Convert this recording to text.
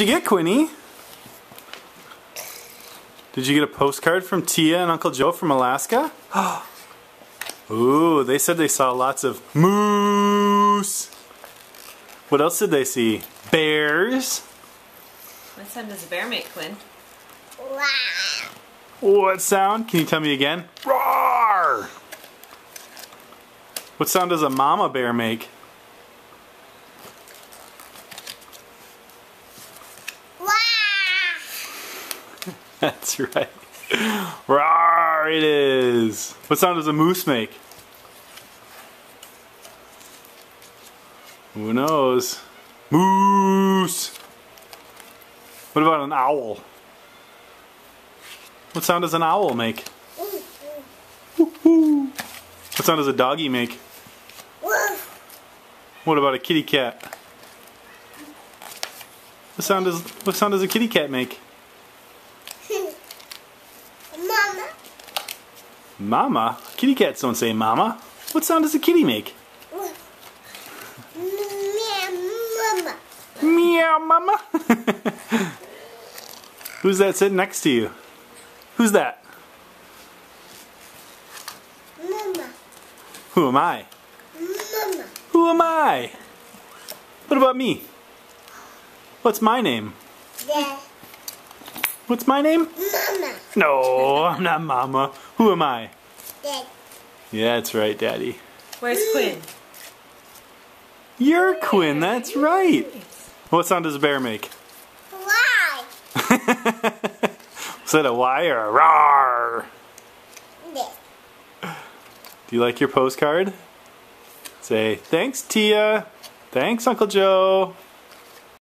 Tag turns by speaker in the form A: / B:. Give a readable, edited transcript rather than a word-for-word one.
A: you get, Quinny? Did you get a postcard from Tia and Uncle Joe from Alaska? Ooh, they said they saw lots of moose. What else did they see? Bears.
B: What sound does a bear make, Quinn?
A: What sound? Can you tell me again? Roar! What sound does a mama bear make? That's right. Roar it is. What sound does a moose make? Who knows? Moose. What about an owl? What sound does an owl make? Woo-hoo. What sound does a doggy make? What about a kitty cat? What sound does a kitty cat make?
C: Mama.
A: Mama? Kitty cats don't say mama. What sound does a kitty make?
C: Mama.
A: Meow mama. Who's that sitting next to you? Who's that?
C: Mama.
A: Who am I?
C: Mama.
A: Who am I? What about me? What's my name?
C: Dad.
A: What's my name?
C: Mama.
A: No, I'm not mama. Who am I?
C: Dad.
A: Yeah, that's right, Daddy.
B: Where's Quinn?
A: You're Quinn, that's right. What sound does a bear make?
C: Why?
A: Is that a Y or a roar?
C: Dad.
A: Do you like your postcard? Say, thanks, Tia. Thanks, Uncle Joe.